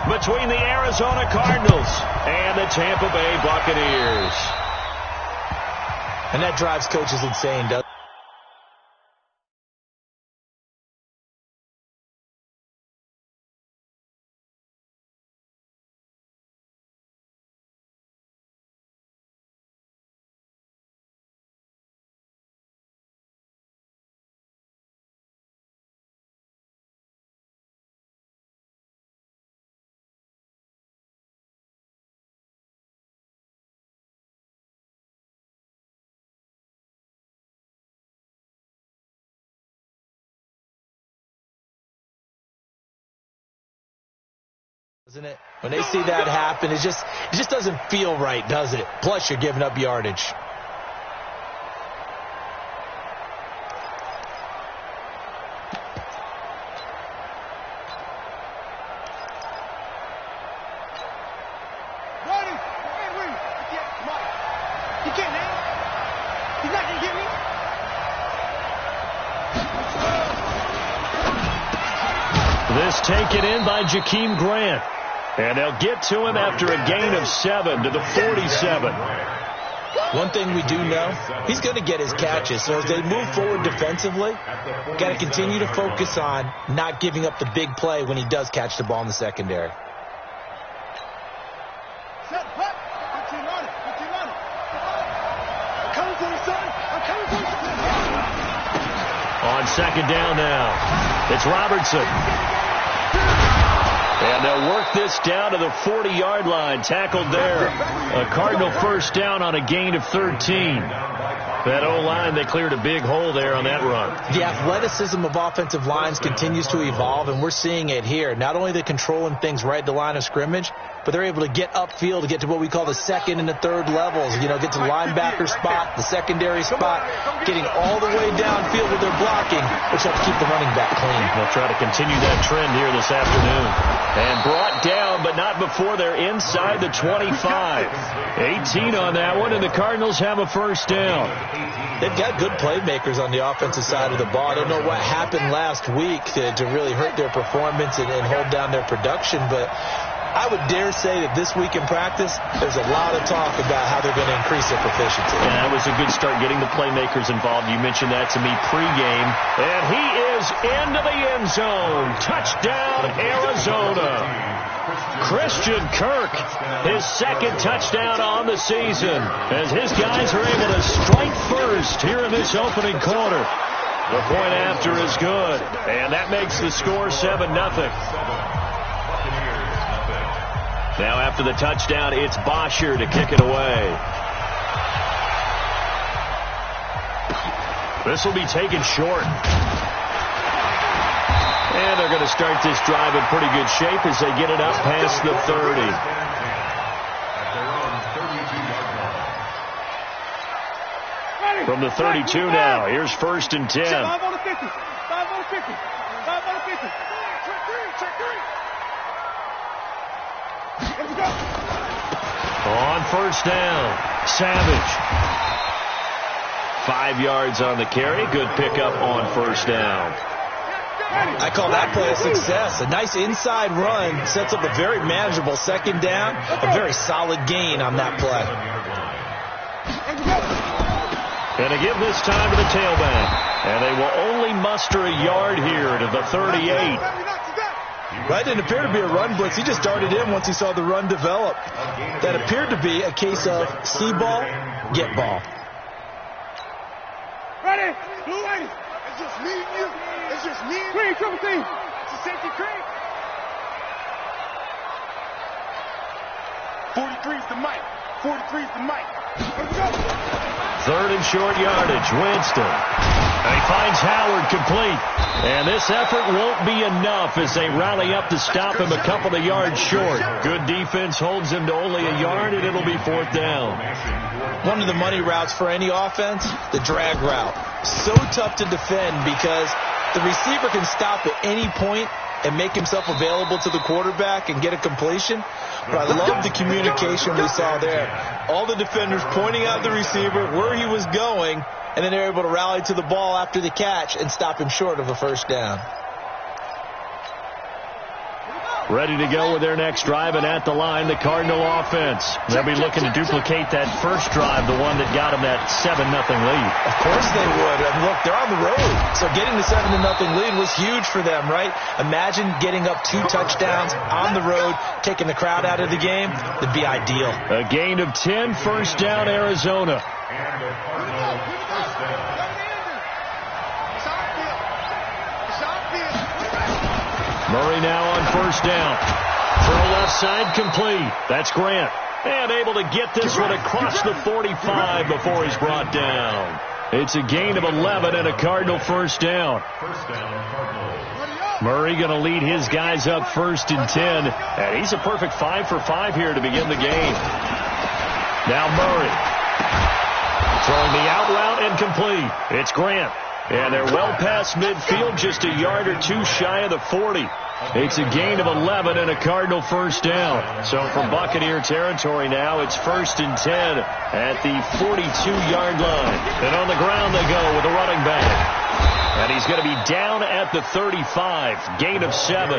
between the Arizona Cardinals and the Tampa Bay Buccaneers. And that drives coaches insane, doesn't it? Isn't it? When they see that happen, it just doesn't feel right, does it? Plus, you're giving up yardage. This taken in by Jakeem Grant. And they'll get to him after a gain of 7 to the 47. One thing we do know, he's going to get his catches. So as they move forward defensively, got to continue to focus on not giving up the big play when he does catch the ball in the secondary. On second down now, it's Robertson. And they'll work this down to the 40-yard line. Tackled there. A Cardinal first down on a gain of 13. That O-line, they cleared a big hole there on that run. The athleticism of offensive lines continues to evolve, and we're seeing it here. Not only they're controlling things right at the line of scrimmage, but they're able to get upfield to get to what we call the second and the third levels. You know, get to the linebacker spot, the secondary spot, getting all the way downfield with their blocking, which helps keep the running back clean. They'll try to continue that trend here this afternoon. And brought down, but not before they're inside the 25. 18 on that one, and the Cardinals have a first down. They've got good playmakers on the offensive side of the ball. I don't know what happened last week to really hurt their performance and hold down their production, but I would dare say that this week in practice, there's a lot of talk about how they're going to increase their proficiency. Yeah, that was a good start getting the playmakers involved. You mentioned that to me pregame. And he is into the end zone. Touchdown, Arizona. Christian Kirk, his second touchdown on the season, as his guys are able to strike first here in this opening quarter. The point after is good, and that makes the score 7-0. Now after the touchdown, it's Bosher to kick it away. This will be taken short. And they're going to start this drive in pretty good shape as they get it up past the 30. From the 32 now, here's 1st and 10. 5 on the 50. 5 on the 50. 5 on the 50. Check 3. Let's go. On first down, Savage. 5 yards on the carry. Good pickup on first down. I call that play a success. A nice inside run sets up a very manageable second down. A very solid gain on that play. And to give this time to the tailback. And they will only muster a yard here to the 38. Right, didn't appear to be a run blitz. He just darted in once he saw the run develop. That appeared to be a case of see ball, get ball. Ready, blue lady. It's just me and you. It's just me and you. Triple team. It's a safety cream. 43's the mic. 43's the mic. Let's go. 3rd and short yardage. Winston. And he finds Howard complete. And this effort won't be enough as they rally up to stop him a couple of yards short. Good defense holds him to only a yard, and it'll be 4th down. One of the money routes for any offense, the drag route. So tough to defend because the receiver can stop at any point and make himself available to the quarterback and get a completion. But I love the communication we saw there. All the defenders pointing out the receiver, where he was going, and then they're able to rally to the ball after the catch and stop him short of a first down. ready to go with their next drive, and at the line, the Cardinal offense. They'll be looking to duplicate that first drive, the one that got them that 7-0 lead. Of course they would. And look, they're on the road, so getting the 7-0 lead was huge for them, right? Imagine getting up 2 touchdowns on the road, taking the crowd out of the game. That'd be ideal. A gain of 10, first down, Arizona. Murray now on first down. Throw left side, complete. That's Grant. And able to get this one across the 45 before he's brought down. It's a gain of 11 and a Cardinal first down. Murray going to lead his guys up first and 10. And he's a perfect 5 for 5 here to begin the game. Now Murray. Throwing the out route and complete. It's Grant. And they're well past midfield, just a yard or 2 shy of the 40. It's a gain of 11 and a Cardinal first down. So from Buccaneer territory now, it's first and 10 at the 42-yard line. And on the ground they go with a running back. And he's going to be down at the 35, gain of 7.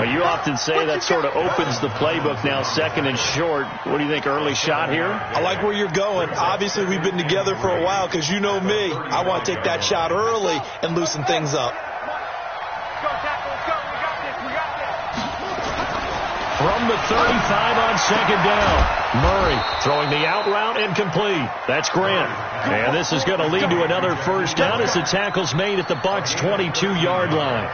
You often say that sort of opens the playbook now, second and short. What do you think, early shot here? I like where you're going. Obviously, we've been together for a while because you know me. I want to take that shot early and loosen things up. From the 35 on second down, Murray throwing the out route and complete. That's Grant. And this is going to lead to another first down as the tackle's made at the Bucs 22-yard line.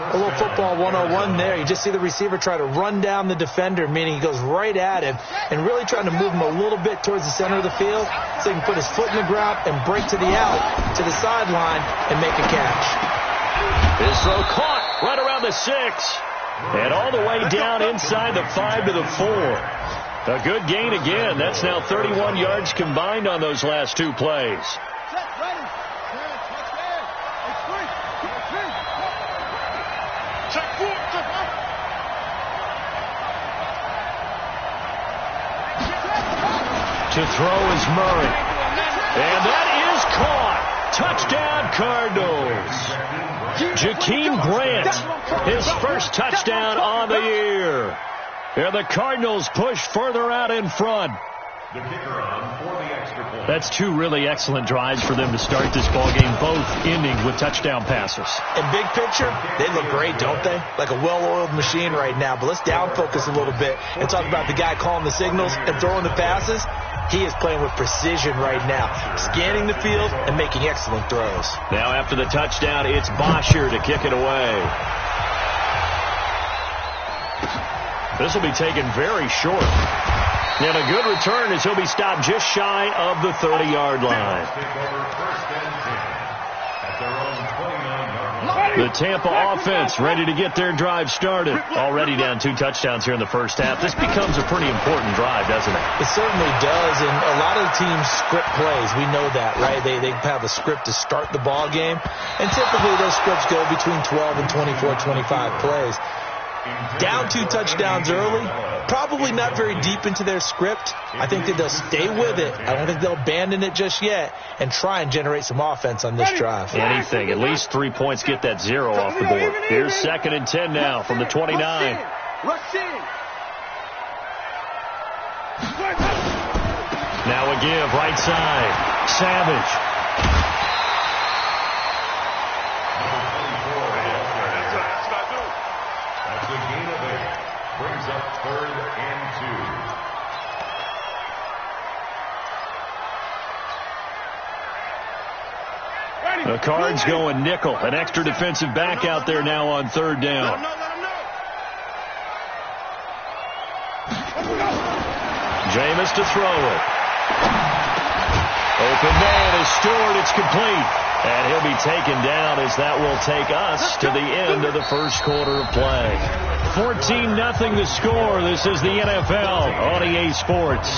A little football 101 there. You just see the receiver try to run down the defender, meaning he goes right at him and really trying to move him a little bit towards the center of the field so he can put his foot in the ground and break to the out, to the sideline, and make a catch. His throw caught right around the 6. And all the way down inside the 5 to the 4. A good gain again. That's now 31 yards combined on those last 2 plays. To throw is Murray. And that is caught. Touchdown, Cardinals. Jakeem Grant, his first touchdown on the year. And the Cardinals push further out in front. That's 2 really excellent drives for them to start this ballgame, both ending with touchdown passes. In big picture, they look great, don't they? Like a well-oiled machine right now. But let's down focus a little bit and talk about the guy calling the signals and throwing the passes. He is playing with precision right now, scanning the field and making excellent throws. Now after the touchdown, it's Bosher to kick it away. This will be taken very short. And a good return as he'll be stopped just shy of the 30-yard line. The Tampa offense ready to get their drive started. Already down 2 touchdowns here in the first half. This becomes a pretty important drive, doesn't it? It certainly does, and a lot of the teams script plays. We know that, right? They have a script to start the ball game, and typically those scripts go between 12 and 24, 25 plays. Down 2 touchdowns early, probably not very deep into their script. I think that they'll stay with it. I don't think they'll abandon it just yet and try and generate some offense on this drive. Anything. At least 3 points get that 0 off the board. Here's second and 10 now from the 29. Now a give, right side. Savage. Brings up 3rd and 2. The Cards going nickel. An extra defensive back out there now on 3rd down. Jameis to throw it. Open man is Stewart. It's complete. And he'll be taken down as that will take us to the end of the first quarter of play. 14-0 the score. This is the NFL on EA Sports.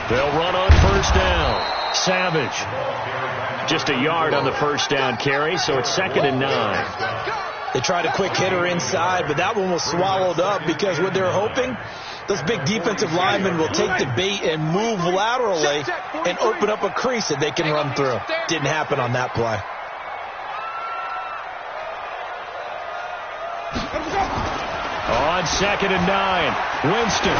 They'll run on Savage. Just a yard on the first down carry, so it's 2nd and 9. They tried a quick hitter inside, but that one was swallowed up because what they're hoping, those big defensive linemen will take the bait and move laterally and open up a crease that they can run through. Didn't happen on that play. On 2nd and 9, Winston.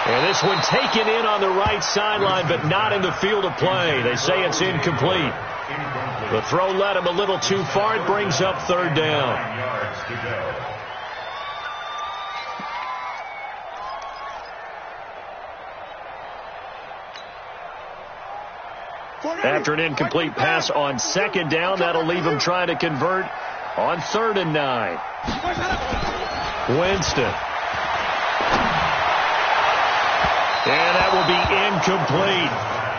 And this one taken in on the right sideline, but not in the field of play. They say it's incomplete. The throw led him a little too far. It brings up 3rd down. After an incomplete pass on 2nd down, that'll leave him trying to convert on 3rd and 9. Winston. And that will be incomplete.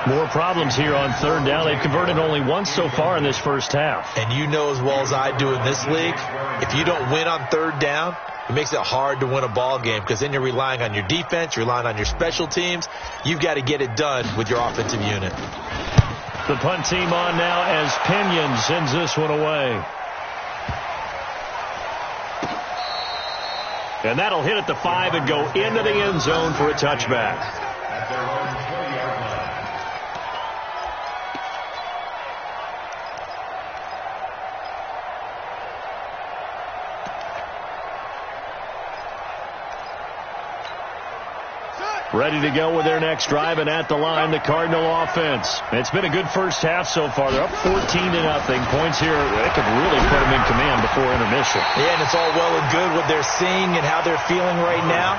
More problems here on 3rd down. They've converted only once so far in this first half. And you know as well as I do in this league, if you don't win on 3rd down, it makes it hard to win a ball game because then you're relying on your defense, you're relying on your special teams. You've got to get it done with your offensive unit. The punt team on now as Pinion sends this one away. And that'll hit at the 5 and go into the end zone for a touchback. Ready to go with their next drive, and at the line, the Cardinal offense. It's been a good first half so far. They're up 14-0. Points here, they could really put them in command before intermission. Yeah, and it's all well and good what they're seeing and how they're feeling right now.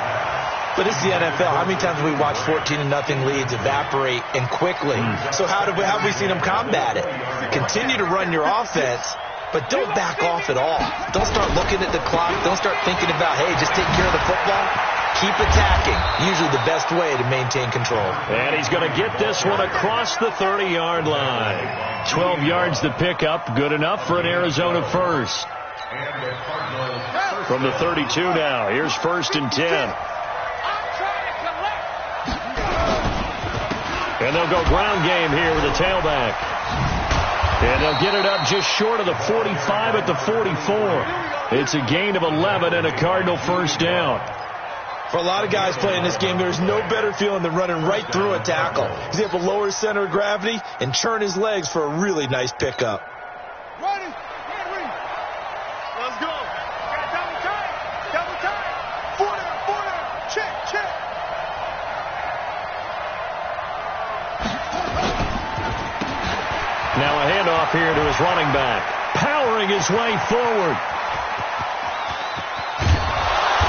But it's the NFL. How many times have we watched 14-0 leads evaporate and quickly? So how have we seen them combat it? Continue to run your offense, but don't back off at all. Don't start looking at the clock. Don't start thinking about, hey, just take care of the football. Keep attacking. Usually the best way to maintain control. And he's going to get this one across the 30-yard line. 12 yards to pick up. Good enough for an Arizona first. From the 32 now. Here's 1st and 10. And they'll go ground game here with a tailback. And they'll get it up just short of the 45 at the 44. It's a gain of 11 and a Cardinal first down. For a lot of guys playing this game, there's no better feeling than running right through a tackle. He's able to lower his center of gravity and churn his legs for a really nice pickup. Ready? Let's go. Got double time. Double time. 4 down. Check. Now a handoff here to his running back. Powering his way forward.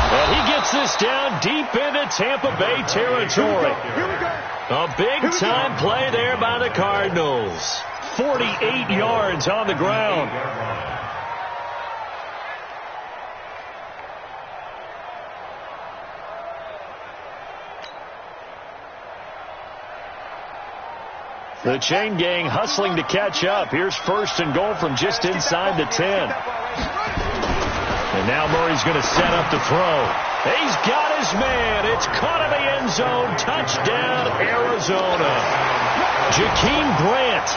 And he gets this down deep into Tampa Bay territory. A big-time play there by the Cardinals. 48 yards on the ground. The chain gang hustling to catch up. Here's 1st and goal from just inside the 10. And now Murray's going to set up to throw. He's got his man. It's caught in the end zone. Touchdown, Arizona. Jakeem Grant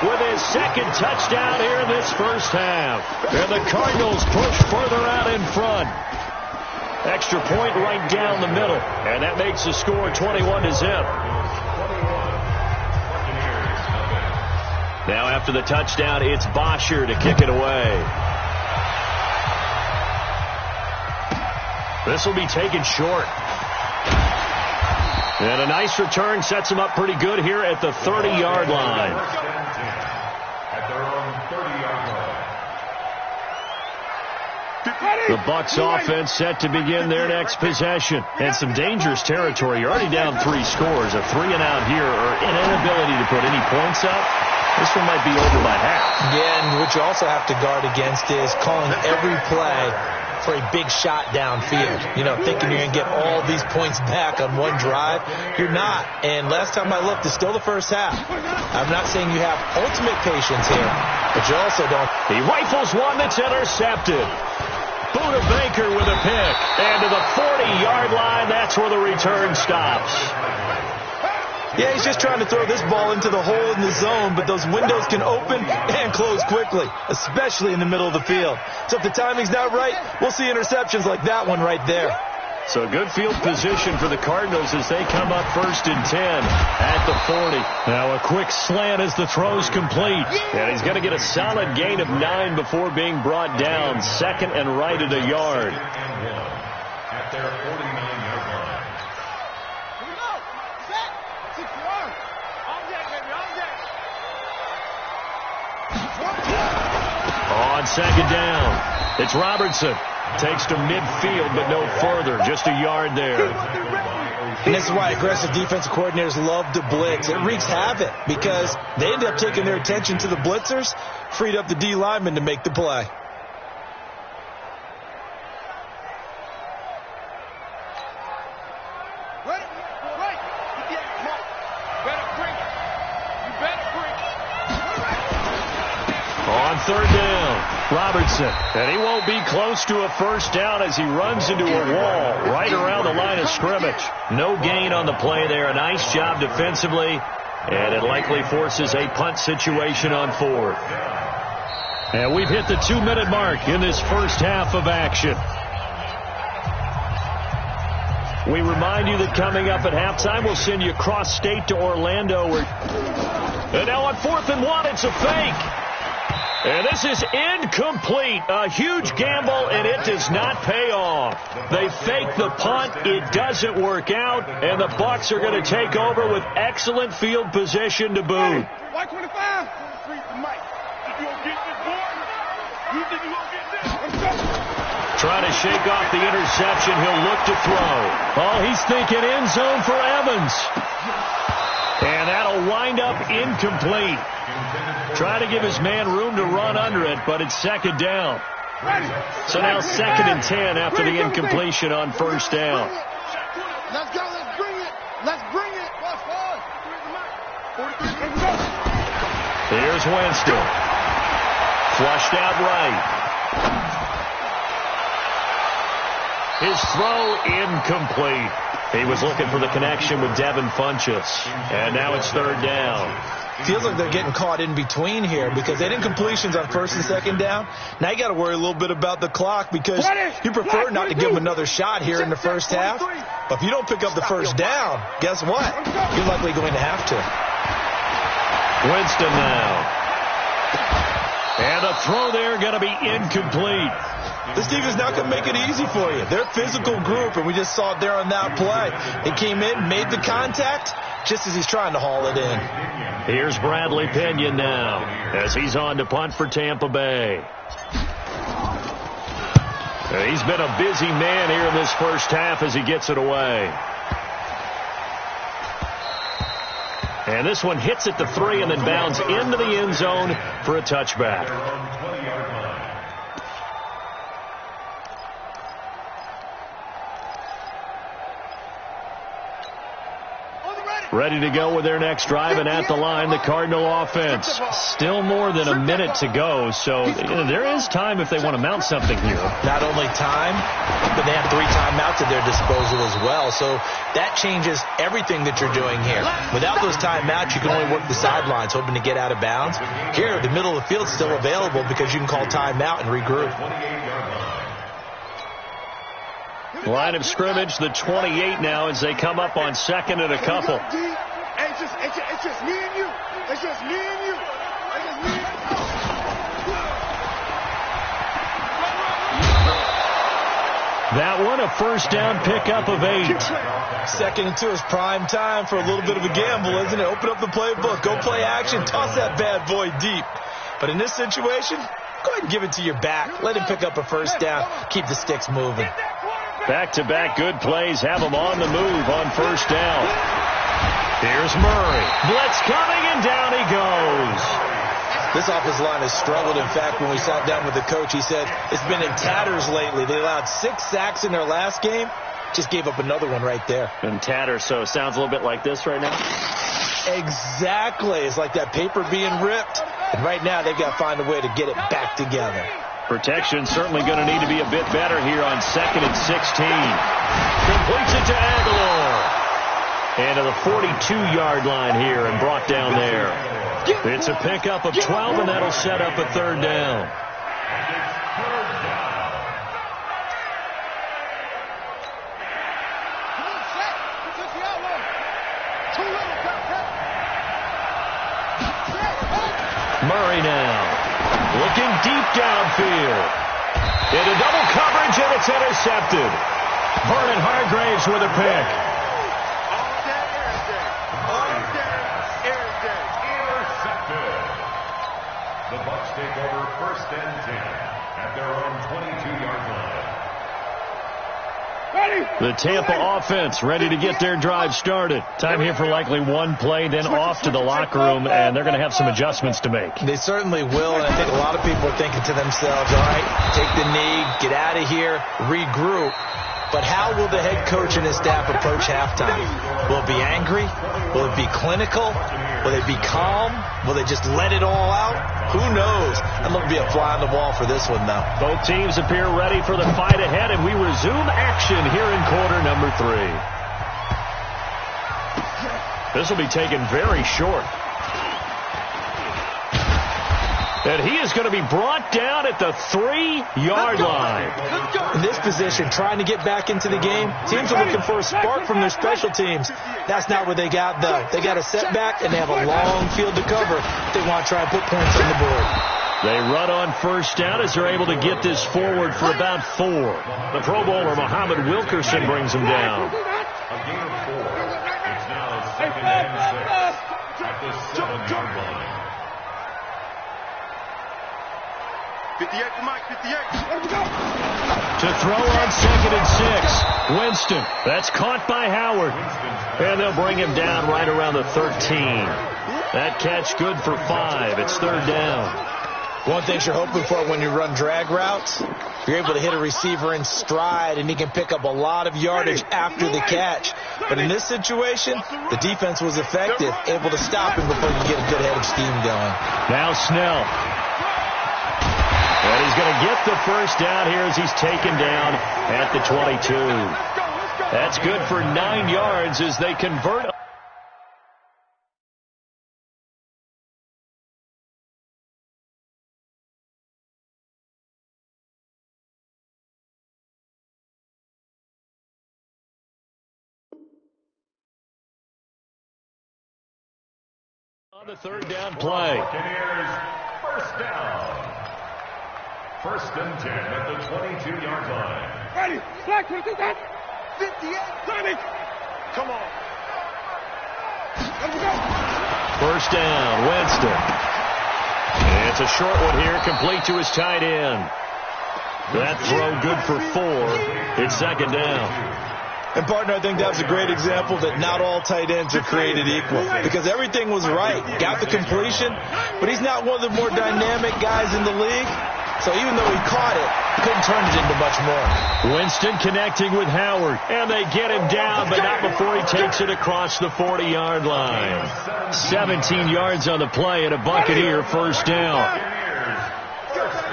with his 2nd touchdown here in this first half. And the Cardinals push further out in front. Extra point right down the middle. And that makes the score 21-0. Now after the touchdown, it's Bosher to kick it away. This will be taken short. And a nice return sets him up pretty good here at the 30-yard line. At their own 30-yard line. The Bucs offense set to begin their next possession. And some dangerous territory. You're already down 3 scores. A 3-and-out here or an inability to put any points up. This one might be over by half. Yeah, and what you also have to guard against is calling every play for a big shot downfield. You know, thinking you're going to get all these points back on one drive. You're not. And last time I looked, it's still the first half. I'm not saying you have ultimate patience here, but you also don't. He rifles one that's intercepted. Buda Baker with a pick. And to the 40-yard line, that's where the return stops. Yeah, he's just trying to throw this ball into the hole in the zone, but those windows can open and close quickly, especially in the middle of the field. So if the timing's not right, we'll see interceptions like that one right there. So good field position for the Cardinals as they come up 1st and 10 at the 40. Now a quick slant as the throw's complete. And he's going to get a solid gain of 9 before being brought down. 2nd and right at a yard. At their 49-yard line. Here we go. Set. 6 yard. On deck, baby. On deck. On 2nd down, it's Robertson. Takes to midfield, but no further. Just a yard there. And this is why aggressive defensive coordinators love to blitz. It wreaks havoc because they end up taking their attention to the blitzers, freed up the D lineman to make the play. On 3rd down, Robertson. And he won't be close to a 1st down as he runs into a wall right around the line of scrimmage. No gain on the play there. A nice job defensively. And it likely forces a punt situation on 4th. And we've hit the 2-minute mark in this first half of action. We remind you that coming up at halftime, we'll send you across state to Orlando. And now on 4th and 1, it's a fake. And this is incomplete. A huge gamble, and it does not pay off. They fake the punt. It doesn't work out, and the Bucs are going to take over with excellent field position to boot. White 25. Mike, if you don't get this boy, you think you won't get this? I'm going. Trying to shake off the interception. He'll look to throw. Oh, he's thinking end zone for Evans. And that'll wind up incomplete. Try to give his man room to run under it, but it's 2nd down. So now 2nd and 10 after the incompletion on 1st down. Let's go. Let's bring it. Let's bring it. Here's Winston. Flushed out right. His throw incomplete. He was looking for the connection with Devin Funchess. And now it's 3rd down. Feels like they're getting caught in between here because they didn't completions on 1st and 2nd down. Now you got to worry a little bit about the clock because you prefer not to give them another shot here in the first half. But if you don't pick up the 1st down, guess what? You're likely going to have to. Winston now. And the throw there going to be incomplete. This defense not going to make it easy for you. They're a physical group, and we just saw it there on that play. They came in, made the contact, just as he's trying to haul it in. Here's Bradley Pinion now as he's on to punt for Tampa Bay. He's been a busy man here in this first half as he gets it away. And this one hits at the 3 and then bounds into the end zone for a touchback. Ready to go with their next drive, and at the line, the Cardinal offense. Still more than a minute to go, so there is time if they want to mount something here. Not only time, but they have 3 timeouts at their disposal as well, so that changes everything that you're doing here. Without those timeouts, you can only work the sidelines, hoping to get out of bounds. Here, the middle of the field's still available because you can call timeout and regroup. Line of scrimmage, the 28 now as they come up on 2nd and a couple. It's just me and you. It's just me and you. It's just me and you. That one, a 1st down pickup of 8. 2nd and 2 is prime time for a little bit of a gamble, isn't it? Open up the playbook, go play action, toss that bad boy deep. But in this situation, go ahead and give it to your back. Let him pick up a 1st down, keep the sticks moving. Back-to-back good plays have them on the move on 1st down. Here's Murray. Blitz coming, and down he goes. This offensive line has struggled. In fact, when we sat down with the coach, he said it's been in tatters lately. They allowed 6 sacks in their last game. Just gave up another one right there. In tatters, so it sounds a little bit like this right now? Exactly. It's like that paper being ripped. And right now, they've got to find a way to get it back together. Protection certainly going to need to be a bit better here on 2nd and 16. Completes it to Aguilar. And to the 42-yard line here and brought down there. It's a pickup of 12, and that'll set up a third down. Murray now, looking deep downfield. Into double coverage, and it's intercepted. Vernon Hargraves with a pick. Intercepted. The Bucs take over 1st and 10 at their own 22-yard line. The Tampa offense ready to get their drive started. Time here for likely one play, then off to the locker room, and they're going to have some adjustments to make. They certainly will, and I think a lot of people are thinking to themselves, all right, take the knee, get out of here, regroup. But how will the head coach and his staff approach halftime? Will it be angry? Will it be clinical? Will they be calm? Will they just let it all out? Who knows? I'm going to be a fly on the wall for this one, though. Both teams appear ready for the fight ahead, and we resume action here in quarter number 3. This will be taken very short. And he is going to be brought down at the 3-yard line. In this position, trying to get back into the game, teams are looking for a spark from their special teams. That's not what they got, though. They got a setback, and they have a long field to cover. They want to try and put points on the board. They run on first down as they're able to get this forward for about 4. The Pro Bowler, Muhammad Wilkerson, brings him down. A gain of 4. It's now 2nd and 6 at the 7-yard line. 58 to Mike, 58. To throw on 2nd and 6. Winston. That's caught by Howard. And they'll bring him down right around the 13. That catch good for 5. It's 3rd down. One thing you're hoping for when you run drag routes, you're able to hit a receiver in stride, and he can pick up a lot of yardage after the catch. But in this situation, the defense was effective, able to stop him before you get a good head of steam going. Now Snell. And he's going to get the first down here as he's taken down at the 22. That's good for 9 yards as they convert. On the 3rd down play. Buccaneers, 1st down. 1st and 10 at the 22-yard line. Ready, flag 58, 30. Come on. Let's go. First down, Winston. It's a short one here, complete to his tight end. That throw good for 4. It's 2nd down. And, partner, I think that was a great example that not all tight ends are created equal, because everything was right. Got the completion, but he's not one of the more dynamic guys in the league. So even though he caught it, couldn't turn it into much more. Winston connecting with Howard, and they get him down, but not before he takes it across the 40-yard line. 17 yards on the play, and a Buccaneer first down. First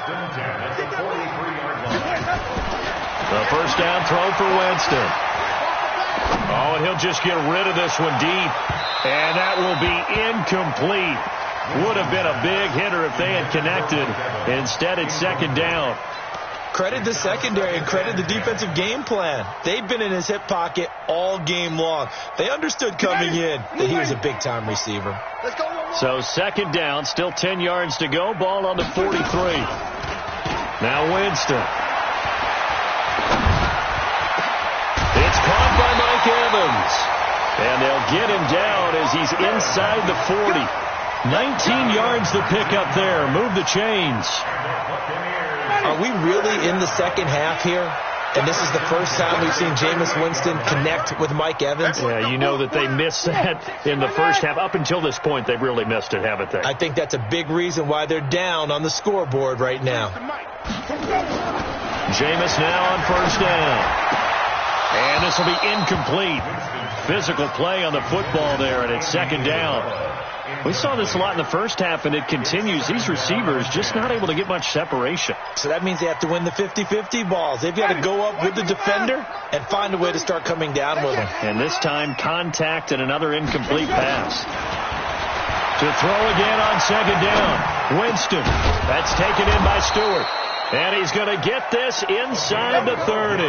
and 10 at the 43-yard line. The first down throw for Winston. Oh, and he'll just get rid of this one deep, and that will be incomplete. Would have been a big hitter if they had connected. Instead, it's 2nd down. Credit the secondary and credit the defensive game plan. They've been in his hip pocket all game long. They understood coming in that he was a big-time receiver. So 2nd down, still 10 yards to go. Ball on the 43. Now Winston. It's caught by Mike Evans. And they'll get him down as he's inside the 40. 19 yards to pick up there. Move the chains. Are we really in the second half here? And this is the first time we've seen Jameis Winston connect with Mike Evans? Yeah, you know that they missed that in the first half. Up until this point, they've really missed it, haven't they? I think that's a big reason why they're down on the scoreboard right now. Jameis now on first down. And this will be incomplete. Physical play on the football there, and it's 2nd down. We saw this a lot in the first half, and it continues. These receivers just not able to get much separation. So that means they have to win the 50-50 balls. They've got to go up with the defender and find a way to start coming down with them. And this time, contact and another incomplete pass. To throw again on second down. Winston. That's taken in by Stewart. And he's going to get this inside the 30.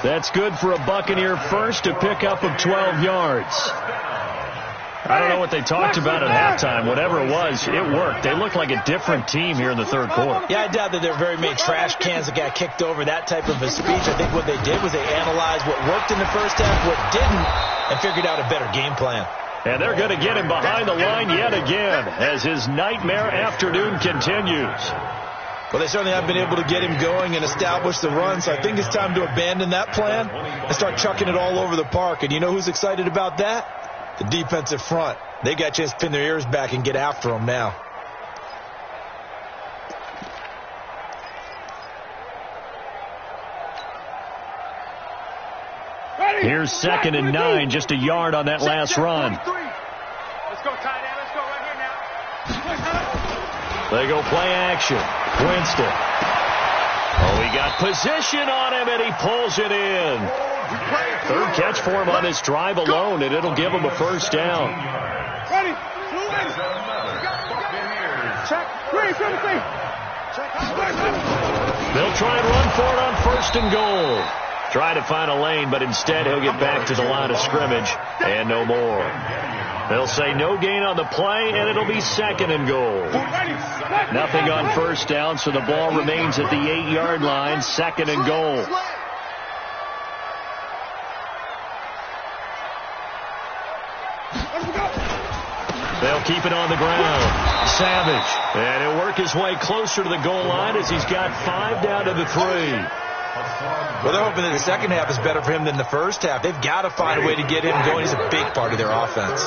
That's good for a Buccaneer first, to pick up of 12 yards. I don't know what they talked about at halftime. Whatever it was, it worked. They look like a different team here in the third quarter. Yeah, I doubt that there are very many trash cans that got kicked over, that type of a speech. I think what they did was they analyzed what worked in the first half, what didn't, and figured out a better game plan. And they're going to get him behind the line yet again as his nightmare afternoon continues. Well, they certainly have been able to get him going and establish the run, so I think it's time to abandon that plan and start chucking it all over the park. And you know who's excited about that? The defensive front. They got a chance to pin their ears back and get after him now. Here's 2nd and 9, just a yard on that last run. Let's go, tight end. Let's go right here now. They go play action. Winston. Oh, he got position on him, and he pulls it in. Third catch for him on this drive alone, and it'll give him a first down. Ready. Check. Ready. They'll try and run for it on 1st and goal. Try to find a lane, but instead he'll get back to the line of scrimmage and no more. They'll say no gain on the play, and it'll be 2nd and goal. Nothing on first down, so the ball remains at the 8-yard line, 2nd and goal. They'll keep it on the ground. Savage. And he'll work his way closer to the goal line as he's got 5 down to the 3. Well, they're hoping that the second half is better for him than the first half. They've got to find a way to get him going. He's a big part of their offense.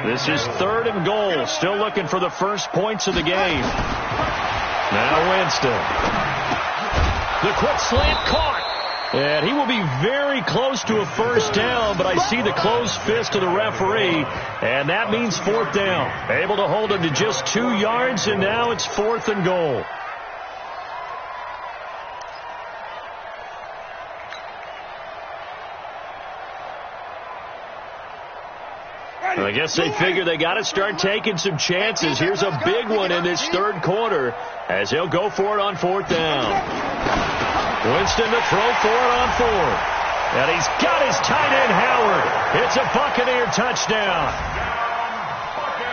This is 3rd and goal. Still looking for the first points of the game. Now Winston. The quick slant caught. And he will be very close to a first down, but I see the closed fist of the referee, and that means 4th down. Able to hold him to just 2 yards, and now it's 4th and goal. I guess they figure they got to start taking some chances. Here's a big one in this third quarter as he'll go for it on 4th down. Winston to throw for it on 4th. And he's got his tight end, Howard. It's a Buccaneer touchdown.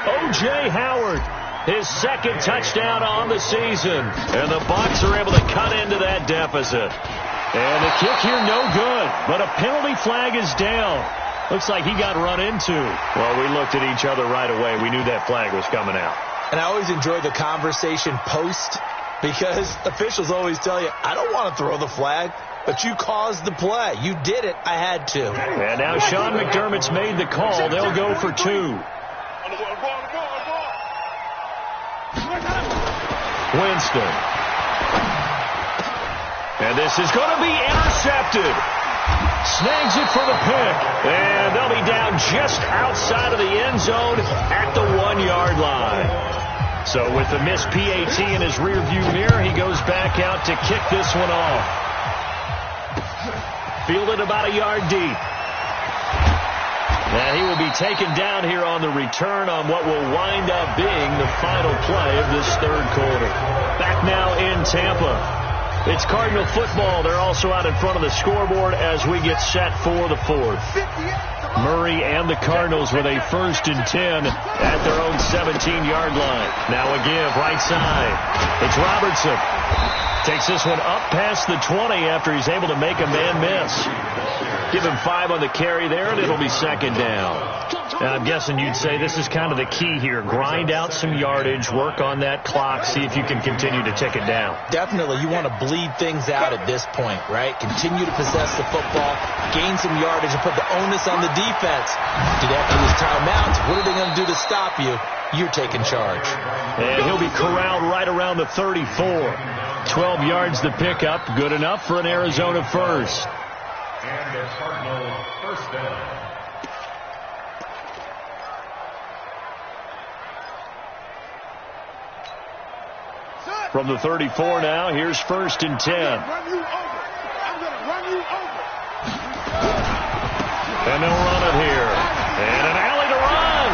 O.J. Howard, his 2nd touchdown on the season. And the Bucs are able to cut into that deficit. And the kick here no good, but a penalty flag is down. Looks like he got run into. Well, we looked at each other right away. We knew that flag was coming out. And I always enjoy the conversation post, because officials always tell you, I don't want to throw the flag, but you caused the play. You did it. I had to. And now Sean McDermott's made the call. They'll go for 2. Winston. And this is going to be intercepted. Snags it for the pick. And they'll be down just outside of the end zone at the 1-yard line. So with the missed PAT in his rearview mirror, he goes back out to kick this one off. Fielded about a yard deep. And he will be taken down here on the return on what will wind up being the final play of this third quarter. Back now in Tampa. It's Cardinal football. They're also out in front of the scoreboard as we get set for the 4th. Murray and the Cardinals with a 1st and 10 at their own 17-yard line. Now a give, right side. It's Robertson. Takes this one up past the 20 after he's able to make a man miss. Give him 5 on the carry there, and it'll be 2nd down. Now, I'm guessing you'd say this is kind of the key here. Grind out some yardage, work on that clock, see if you can continue to tick it down. Definitely. You want to bleed things out at this point, right? Continue to possess the football, gain some yardage, and put the onus on the defense. Did they have to use timeouts? What are they going to do to stop you? You're taking charge. And he'll be corralled right around the 34. 12 yards the pickup. Good enough for an Arizona first. And a Cardinal first down. From the 34 now, here's 1st and 10. I'm gonna run you over. And they'll run it here. And an alley to run.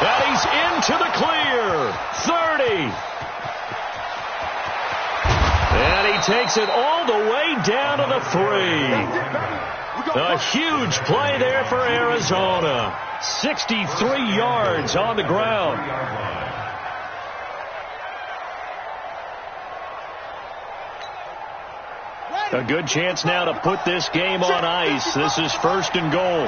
And he's into the clear. 30. And he takes it all the way down to the 3. A huge play there for Arizona. 63 yards on the ground. A good chance now to put this game on ice. This is 1st and goal.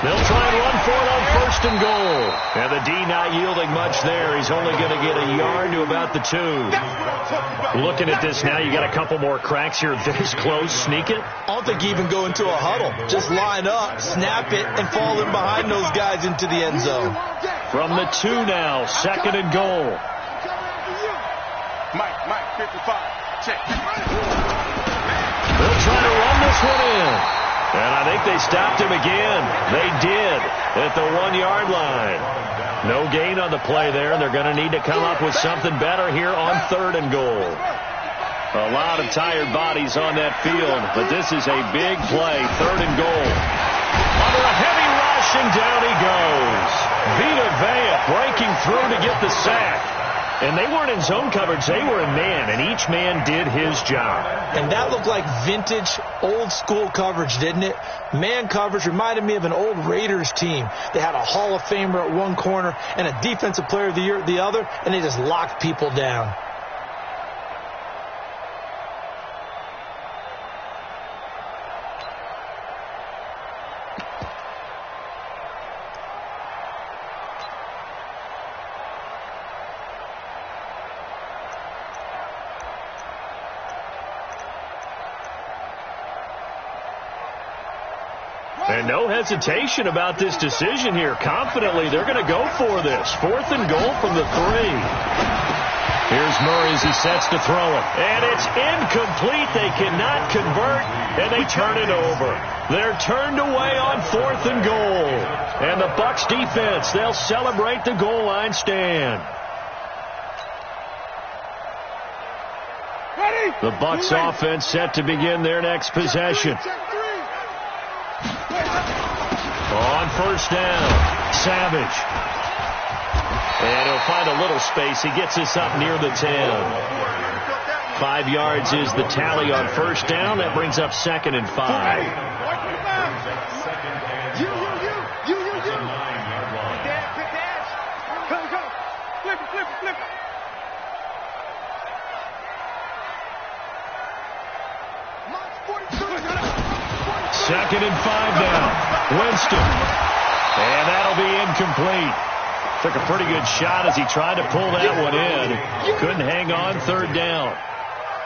They'll try and run for it on 1st and goal. And the D not yielding much there. He's only going to get a yard to about the 2. Looking at this now, you got a couple more cracks here. This close, sneak it. I don't think you even go into a huddle. Just line up, snap it, and fall in behind those guys into the end zone. From the 2 now, 2nd and goal. Mike, 55. Check. They'll try to run this one in. And I think they stopped him again. They did at the 1-yard line. No gain on the play there, and they're going to need to come up with something better here on 3rd and goal. A lot of tired bodies on that field, but this is a big play. 3rd and goal. Under a heavy rush, and down he goes. Vita Vea breaking through to get the sack. And they weren't in zone coverage. They were in man, and each man did his job. And that looked like vintage, old-school coverage, didn't it? Man coverage reminded me of an old Raiders team. They had a Hall of Famer at one corner and a Defensive Player of the Year at the other, and they just locked people down. And no hesitation about this decision here. Confidently, they're going to go for this. 4th and goal from the 3. Here's Murray as he sets to throw it. And it's incomplete. They cannot convert, and they turn it over. They're turned away on 4th and goal. And the Bucs defense, they'll celebrate the goal line stand. The Bucs offense set to begin their next possession. On 1st down, Savage. And he'll find a little space. He gets this up near the 10. 5 yards is the tally on 1st down. That brings up 2nd and 5. You. Good dash. Go. Flip it. 2nd and 5 now. Winston. And that'll be incomplete. Took a pretty good shot as he tried to pull that one in. Couldn't hang on 3rd down.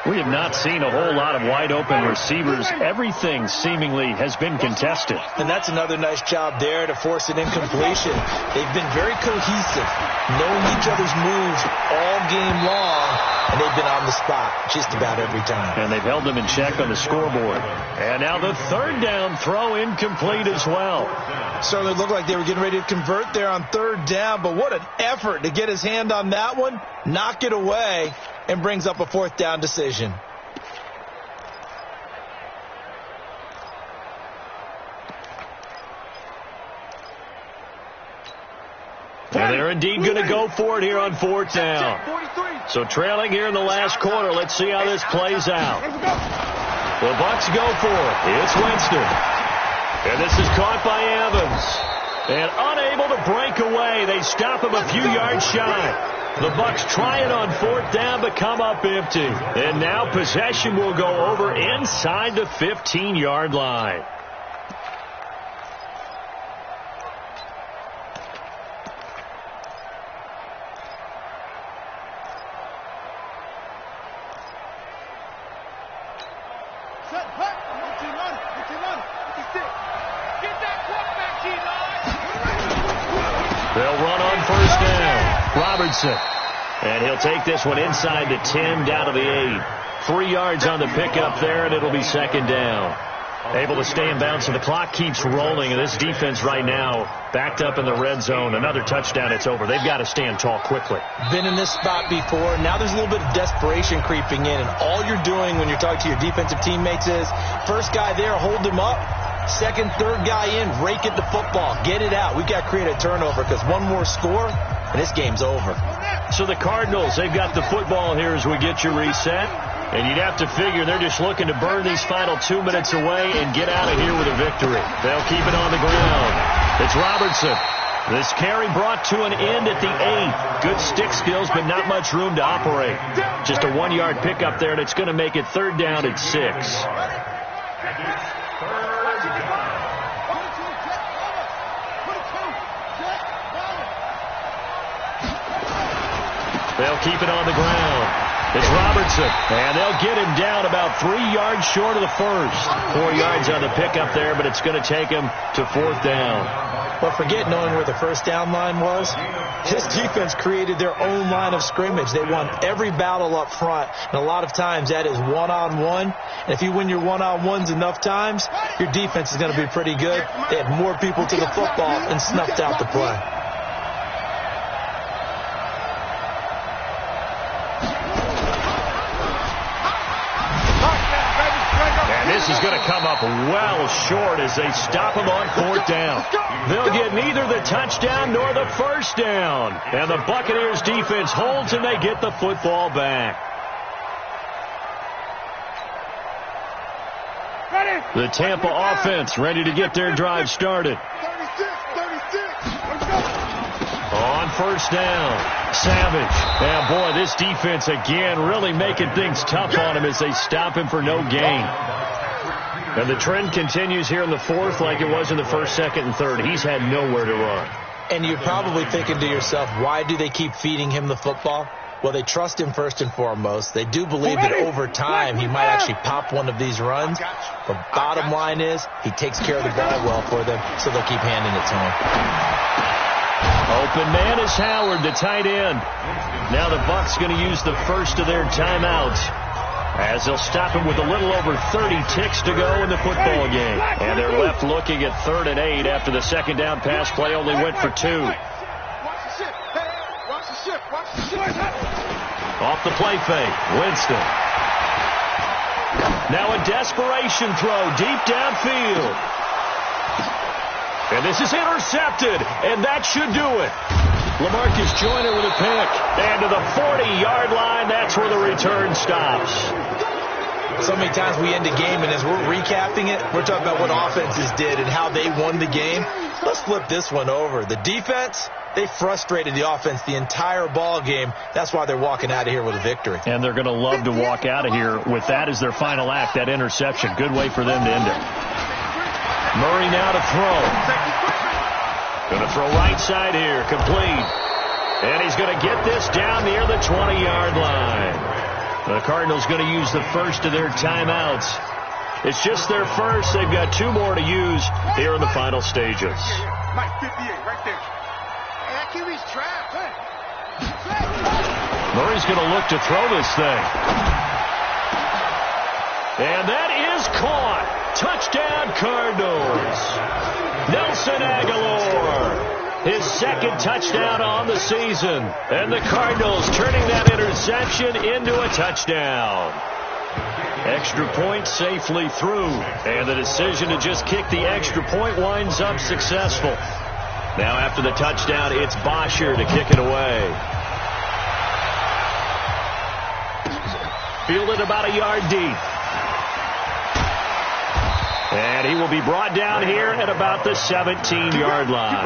We have not seen a whole lot of wide-open receivers. Everything seemingly has been contested. And that's another nice job there to force an incompletion. They've been very cohesive, knowing each other's moves all game long, and they've been on the spot just about every time. And they've held them in check on the scoreboard. And now the 3rd down throw incomplete as well. Certainly looked like they were getting ready to convert there on 3rd down, but what an effort to get his hand on that one, knock it away, and brings up a 4th down decision. And they're indeed going to go for it here on 4th down. So trailing here in the last quarter. Let's see how this plays out. The Bucs go for it. It's Winston. And this is caught by Evans. And unable to break away. They stop him a few yards shy. The Bucs try it on 4th down, but come up empty. And now possession will go over inside the 15-yard line. They'll run on 1st down. Robertson. And he'll take this one inside the 10 down to the 8. 3 yards on the pickup there, and it'll be 2nd down. Able to stay in bounds, so the clock keeps rolling, and this defense right now backed up in the red zone. Another touchdown, it's over. They've got to stand tall quickly. Been in this spot before. Now there's a little bit of desperation creeping in, and all you're doing when you're talking to your defensive teammates is first guy there, hold him up. Second, third guy in, rake at the football. Get it out. We've got to create a turnover because one more score, and this game's over. So the Cardinals, they've got the football here as we get you reset. And you'd have to figure they're just looking to burn these final 2 minutes away and get out of here with a victory. They'll keep it on the ground. It's Robertson. This carry brought to an end at the 8. Good stick skills, but not much room to operate. Just a 1-yard pickup there, and it's going to make it third down at 6. They'll keep it on the ground. It's Robertson, and they'll get him down about 3 yards short of the first. 4 yards on the pickup there, but it's going to take him to fourth down. Well, forget knowing where the first down line was. His defense created their own line of scrimmage. They won every battle up front, and a lot of times that is one-on-one. And if you win your one-on-ones enough times, your defense is going to be pretty good. They had more people to the football and snuffed out the play. This is going to come up well short as they stop him on fourth down. They'll get neither the touchdown nor the first down. And the Buccaneers defense holds and they get the football back. The Tampa offense ready to get their drive started. On first down, Savage. And boy, this defense again really making things tough on him as they stop him for no gain. And the trend continues here in the fourth like it was in the first, second, and third. He's had nowhere to run. And you're probably thinking to yourself, why do they keep feeding him the football? Well, they trust him first and foremost. They do believe that over time he might actually pop one of these runs. The bottom line is he takes care of the ball well for them, so they'll keep handing it to him. Open man is Howard, the tight end. Now the Bucs going to use the first of their timeouts as they'll stop him with a little over 30 ticks to go in the football game. And they're left looking at 3rd and 8 after the second down pass play only went for 2. Off the play fake, Winston. Now a desperation throw deep downfield. And this is intercepted, and that should do it. LaMarcus Joyner with a pick. And to the 40-yard line, that's where the return stops. So many times we end a game, and as we're recapping it, we're talking about what offenses did and how they won the game. Let's flip this one over. The defense, they frustrated the offense the entire ball game. That's why they're walking out of here with a victory. And they're going to love to walk out of here with that as their final act, that interception. Good way for them to end it. Murray now to throw. Going to throw right side here, complete. And he's going to get this down near the 20-yard line. The Cardinals going to use the first of their timeouts. It's just their first. They've got 2 more to use here in the final stages. Mike 58 right there. Hey, that QB's trapped. Murray's going to look to throw this thing. And that is caught. Touchdown, Cardinals. Nelson Aguilar, his second touchdown on the season. And the Cardinals turning that interception into a touchdown. Extra point safely through. And the decision to just kick the extra point winds up successful. Now after the touchdown, it's Bosher to kick it away. Fielded about a yard deep. And he will be brought down here at about the 17-yard line.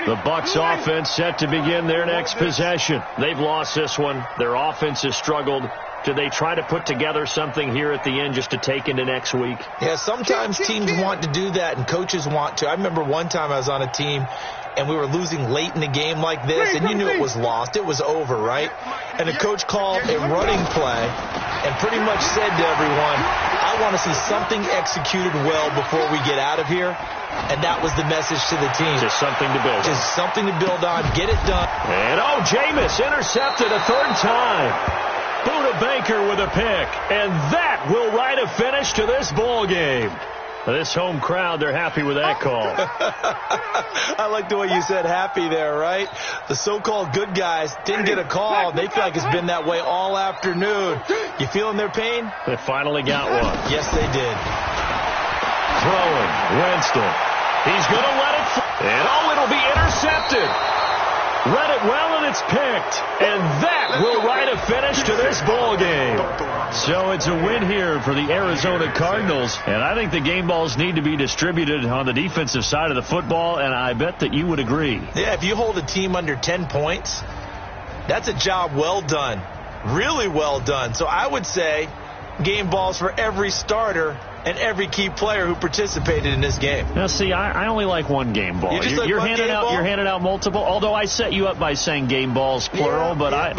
The Bucs offense set to begin their next possession. They've lost this one. Their offense has struggled. Do they try to put together something here at the end just to take into next week? Yeah, sometimes teams want to do that and coaches want to. I remember one time I was on a team and we were losing late in the game like this, and you knew it was lost. It was over, right? And the coach called a running play and pretty much said to everyone, I want to see something executed well before we get out of here. And that was the message to the team. Just something to build on. Just something to build on. Get it done. And, Jameis intercepted a third time. Buda Baker with a pick. And that will write a finish to this ball game. This home crowd, they're happy with that call. I like the way you said happy there, right? The so-called good guys didn't get a call. They feel like it's been that way all afternoon. You feeling their pain? They finally got one. Yes, they did. Throwing, Winston. He's going to let it fly. And, it'll be intercepted. Read it well, and it's picked. And that will write a finish to this ball game. So it's a win here for the Arizona Cardinals. And I think the game balls need to be distributed on the defensive side of the football, and I bet that you would agree. Yeah, if you hold a team under 10 points, that's a job well done. Really well done. So I would say game balls for every starter and every key player who participated in this game. Now, see, I only like one game ball. You're handing out multiple. Although I set you up by saying game balls plural, but I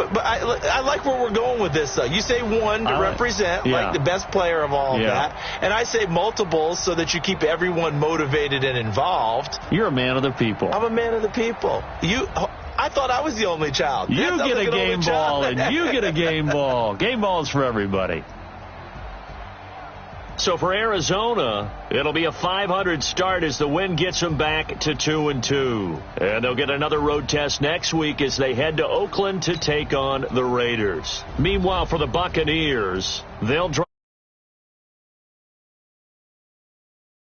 like where we're going with this. Though you say one to represent like the best player of all of that, and I say multiples so that you keep everyone motivated and involved. You're a man of the people. I'm a man of the people. I thought I was the only child. You get a game ball, and you get a game ball. Game balls for everybody. So for Arizona, it'll be a .500 start as the win gets them back to 2-2. And they'll get another road test next week as they head to Oakland to take on the Raiders. Meanwhile, for the Buccaneers, they'll